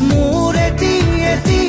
মোৰ এটি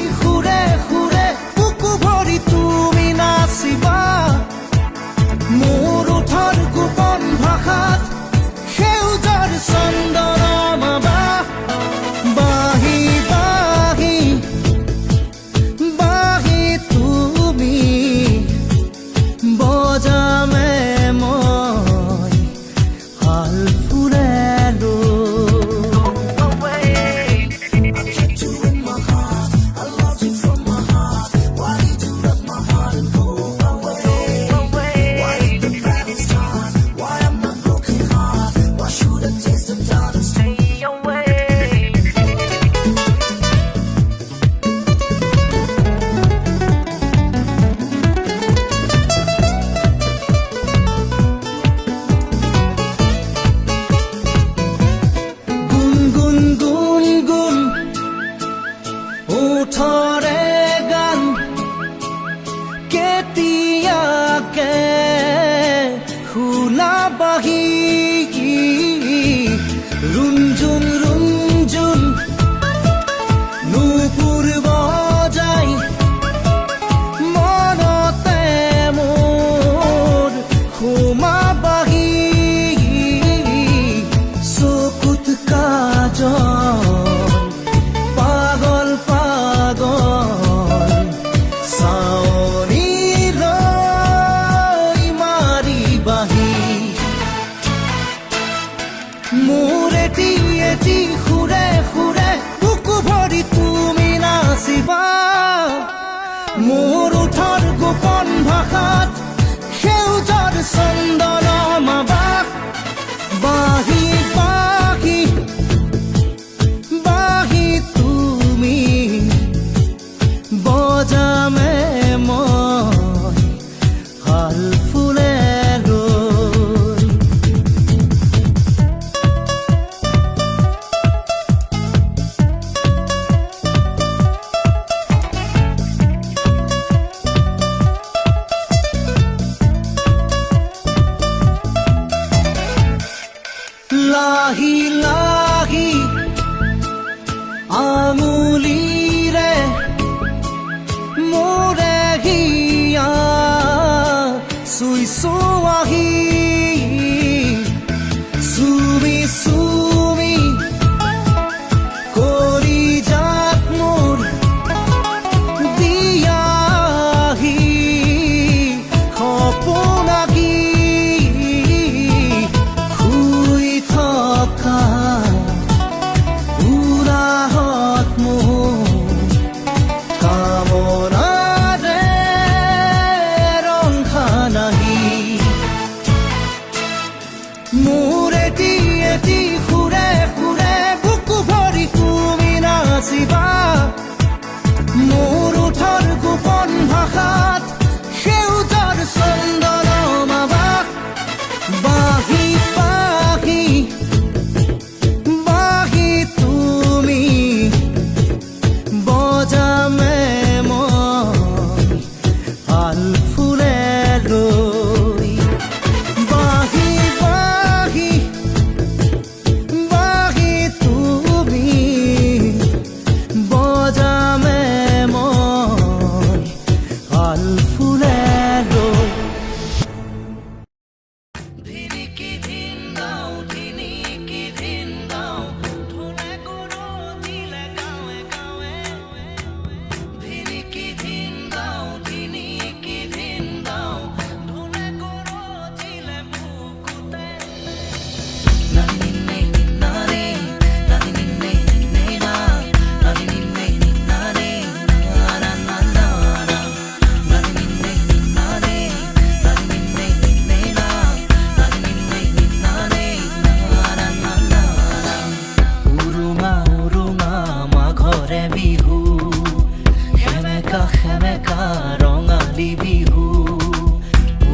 সেমেকা ৰঙালী বিহু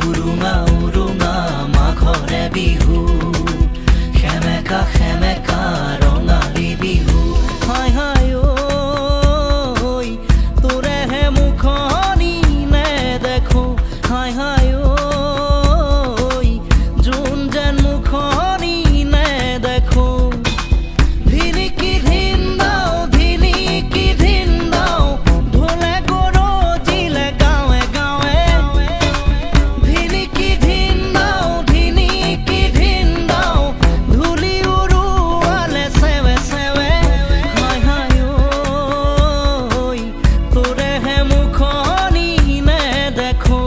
উৰুঙা উৰুঙা মাঘৰে বিহু সেমেকা সেমেকা ৰঙালী বিহু হাই হাই ঐ তোৰেহে মুখনি নেদেখো হাই হাই ঐ যোন যেন মুখনি নেদেখো ধিনিকি ধিন দাও ধিনিকি ধিন দাও ঢোলে গৰজিলে গাঁৱে গাঁৱে ধিনিকি ধিন দাও ধিনিকি ধিন দাও ধূলি উৰুৱালে চেৱে চেৱে হাই হাই ঐ তোৰেহে মুখনি নেদেখো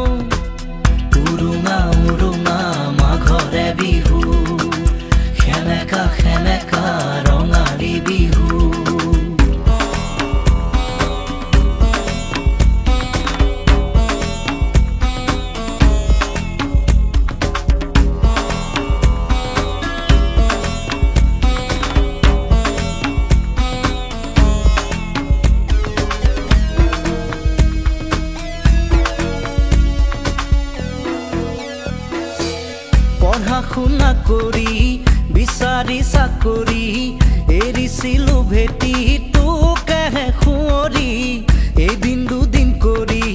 উৰুঙা উৰুঙা মাঘৰে বিহু সেমেকা সেমেকা ৰঙালী বিহু পঢ়া শুনা কৰি বিচাৰি চাকৰি এৰিছিলো ভেটি তোকেহে সুঁৱৰি এদিন দুদিন কৰি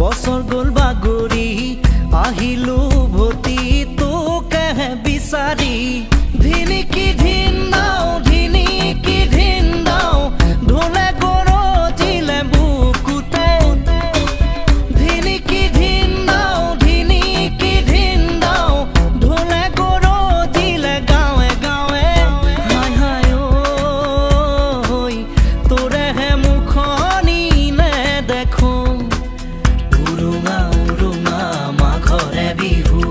বছৰ গ'ল বাগৰি আহিলো ভতি তোকেহে বিচাৰি ধিনিকি ধিন দাও ধিনিকি ধিন দাও ঢোলে গৰজিলে বুকুতে ধিনিকি ধিন দাও ধিনিকি ধিন দাও ঢোলে গৰজিলে গাঁৱে গাঁৱে হাই হাই ঐ তোৰেহে মুখনি নেদেখো উৰুঙা উৰুঙা মাঘৰে বিহু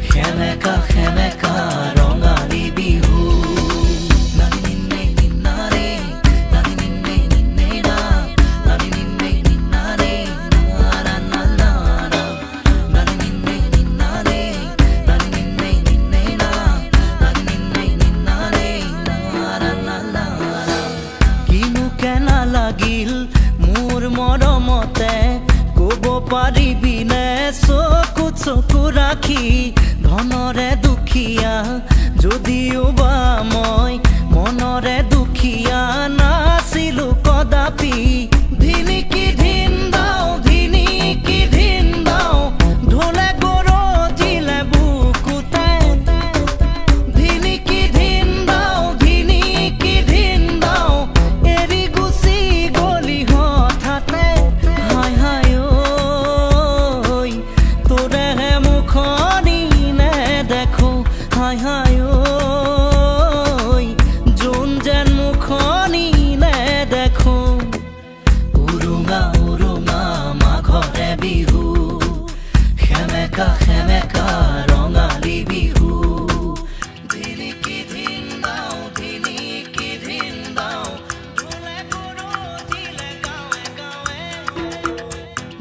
সেমেকা সেমেকা ৰঙালী বিহু নানি নিন্নে নিন্নাৰে নানি নিন্নে নিন্নে না নানি নিন্নে নিন্নাৰে নাৰা নাৰা নানি নিন্নে নিন্নাৰে নানি নিন্নে নিন্নে না নানি নিন্নে নিন্নাৰে নাৰা নাৰা কিনো কেনা লাগিল মোৰ মৰমতে ক'ব পাৰিবিনে চকুত চকু ৰাখি ধনৰে দুখীয়া যদিও বা মই মনৰে দুখীয়া নাছিলো কদাপি ধিনিকি ধিন দাও ধিনিকি ধিন দাও ঢোলে গৰজিলে বুকুতে ধিনিকি ধিন দাও ধিনিকি ধিন দাও এৰি গুচি গলি হঠাতে হাই হাই ঐ তোৰেহে মুখনি নেদেখো হাই হাই ঐ যোন যেন মুখনি নেদেখো উৰুঙা উৰুঙা মাঘৰে বিহু সেমেকা সেমেকা ৰঙালী বিহু ধিনিকি ধিন দাও ধিনিকি ধিন দাও ঢোলে গৰজিলে গাঁৱে গাঁৱে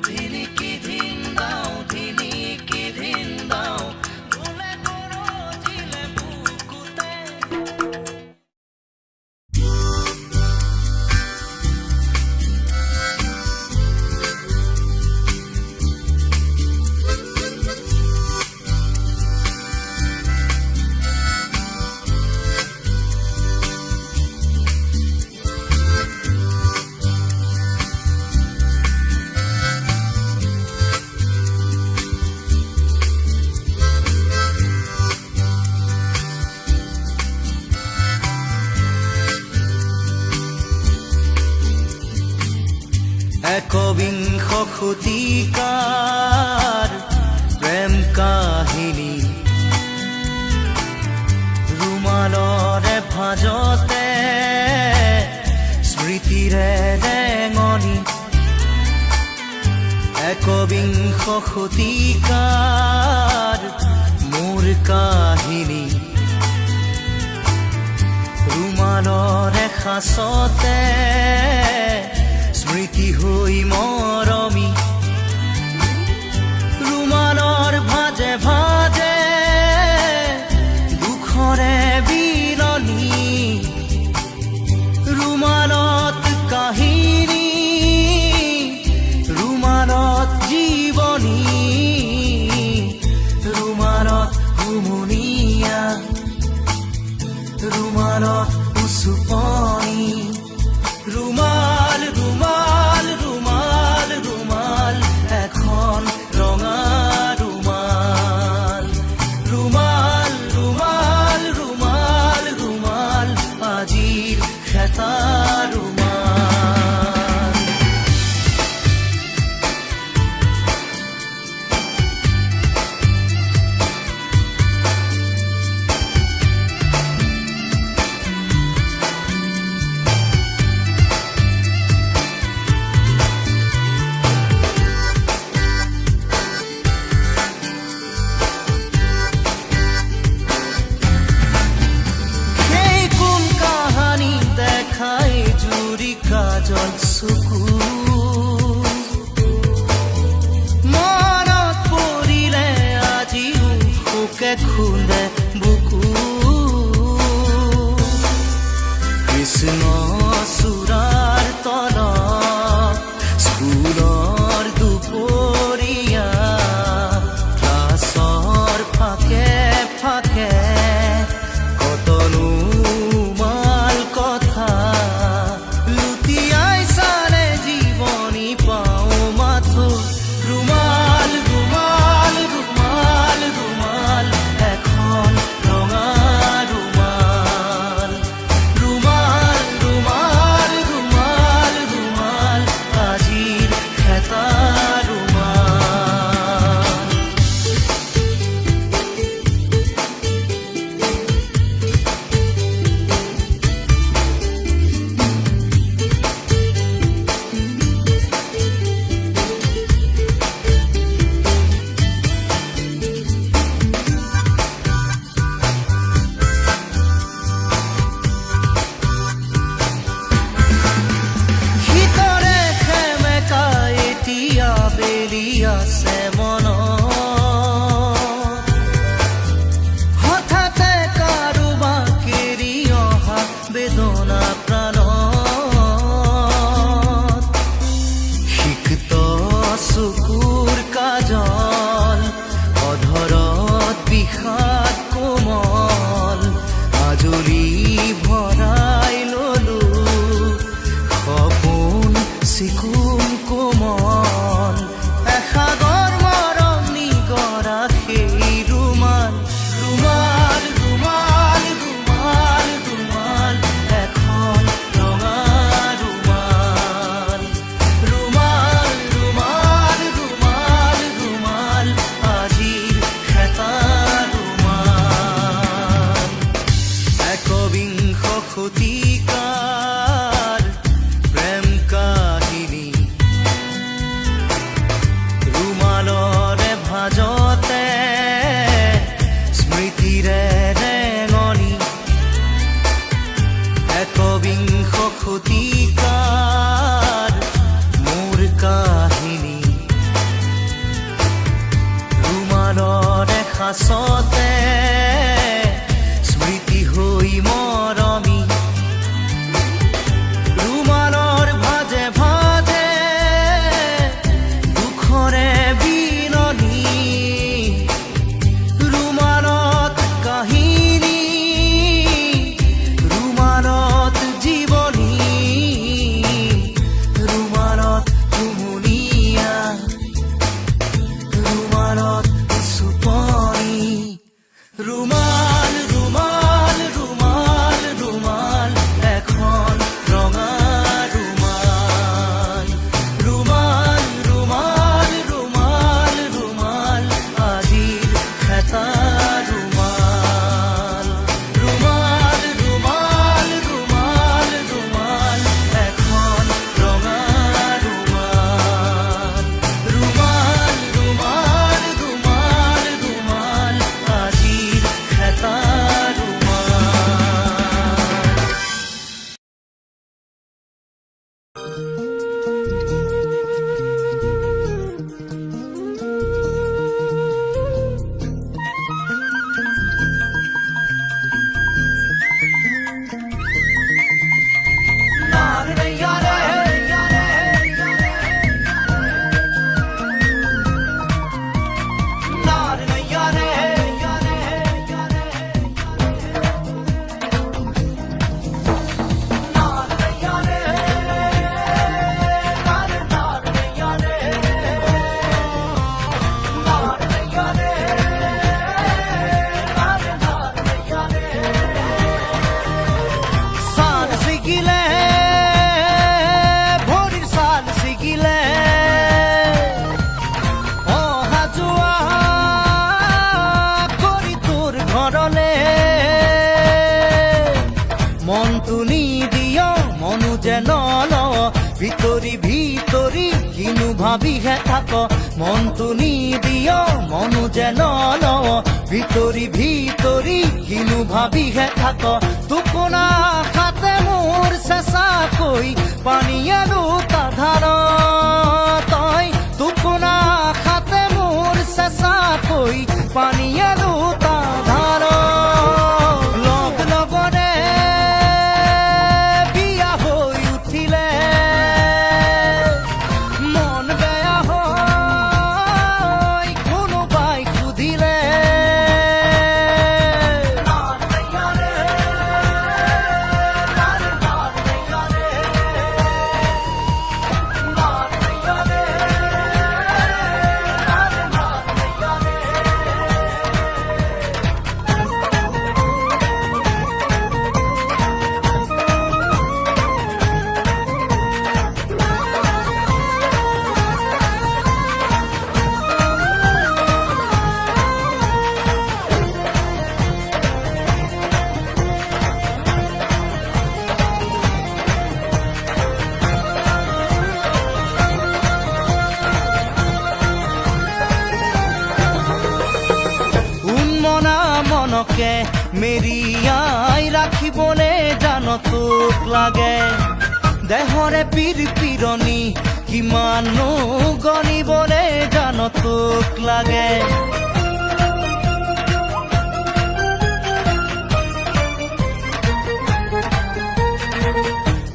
ধিনিকি ধিন দাও ধিনিকি ধিন দাও ঢোলে গৰজিলে বুকুতে একবিংশ শতিকাৰ প্ৰেম কাহিনী ৰুমালৰে ভাজতে স্মৃতিৰে ৰেঙনি একবিংশ শতিকাৰ মোৰ কাহিনী ৰুমালৰে সাঁচতে স্মৃতি হৈ মৰমি ৰুমালৰ ভাজে ভাজে দুখৰে বিলনি ৰুমালত কাহিনী চকু মনত পৰিলে আজিও শোকে খুন্দে বুকু কৃষ্ণ চূড়াৰ তলত স্কুলৰ দুপৰীয়া ক্লাছৰ ফাকে ফাকে কতনো মাল কথা লুটিয়াই চালে জীৱনী পাওঁ মাথো ৰুমাল ৰুমাল ৰুমাল ৰুমাল এখন ৰঙা ৰুমাল ৰুমাল ৰুমাল ৰুমাল ৰুমাল আজিৰ এটা ৰুমাল ভিতৰে সেমেকা এতিয়া বেলি আছে মনত হঠাতে কাৰোবাক এৰি অহা বেদনা প্ৰাণত সিক্ত চকুৰ কাজল অধৰত বিষাদ কোমল আজৰি ভৰাই ললো সপোন চিকুণ কোমল এসাগৰ মৰম নিগৰা সেই ৰুমাল ৰুমাল ৰুমাল ৰুমাল ৰুমাল এখন ৰঙা ৰুমাল ৰুমাল ৰুমাল ৰুমাল ৰুমাল আজিৰ এটা ৰুমাল একবিংশ শতিকাৰ প্ৰেম কাহিনী ৰুমালৰে ভাজতে স্মৃতিৰে ৰেঙনি একবিংশ শতিকাৰ মোৰ কাহিনী ৰুমালৰে সাঁচতে স্মৃতি হৈ মৰমি ৰুমালৰ ভাজে ভাজে দুখৰে বিননি ৰুমালত কাহিনী ৰুমালত জীৱনী ৰুমালত হুমুনিয়া ৰুমালত চুপনি ৰুমাল ৰুমাল ৰুমাল ৰুমাল এখন ৰঙা ৰুমাল ৰুমাল ৰুমাল ৰুমাল ৰুমাল আজিৰ এটা ৰুমাল ৰুমাল ৰুমাল ৰুমাল ৰুমাল এখন ৰঙা ৰুমাল ৰুমাল ৰুমাল ৰুমাল ৰুমাল আজিৰ এটা ভিতৰি ভিতৰি কিনো ভাবিহে থাক মনটো নিদিয় মনো যেন লও ভিতৰি ভিতৰি কিনো ভাবিহে থাক টোপনা খাতে মোৰ চেঁচাকৈ পানী আৰু তাধাৰ তই টোপোনা খাতে মোৰ চেঁচাকৈ পানী আৰু তাধাৰ লগ লগৰে বিয়া হৈ উঠিলে মন বেয়া হয় কোনোবাই সুধিলে মনকে মেৰিয়াই ৰাখিবনে জান তোক লাগে দেহৰে পীৰ পীৰণি কিমানো গণিবনে জান তোক লাগে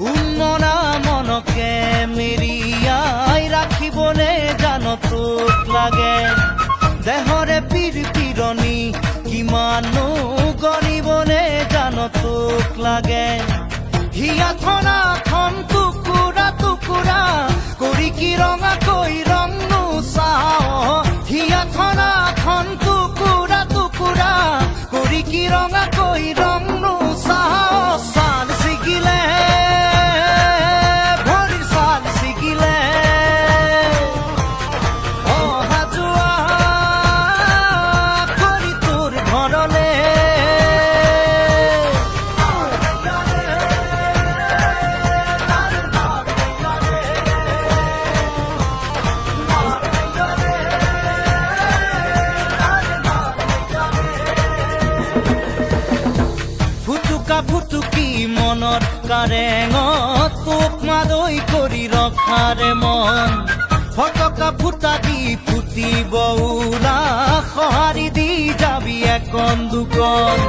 উন্মনা মনকে মেৰিয়াই ৰাখিবনে জান তোক লাগে দেহৰে পীৰ পীৰণি কিমানো গণিবনে জান তোক লাগে হিয়াখনাখন টুকুৰা টুকুৰা কৰি কি ৰঙাকৈ ৰং নোচাও হিয়াখনাখন টুকুৰা টুকুৰা কৰি কি ৰঙাকৈ ৰং নোচাও ছাল ছিগিলে ভৰিৰ ছাল ছিগিলে অহা যোৱা কৰি তোৰ ঘৰলে ফুটুকি মনত কাৰেঙত তোক মাদৈ কৰি ৰখাৰে মন ফটকা ফুটা দি ফুটিব উৰা সঁহাৰি দি যাবি একন দুকন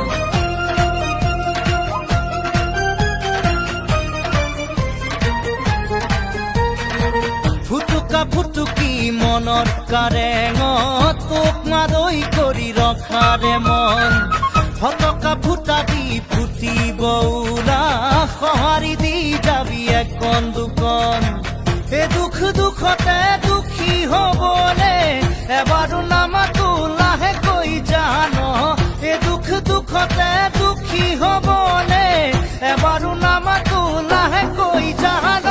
ফুটুকি মনত কাৰেঙত তোক মাদৈ কৰি ৰখাৰে মন ফটকা ফুটা দি ফুটিব উৰা সঁহাৰি দি যাবি একন দুকন এ দুখ দুখতে দুখী হবলে এবাৰো নামাতো লাহেকৈ জান এ দুখ দুখতে দুখী হবলে এবাৰো নামাতো লাহেকৈ জান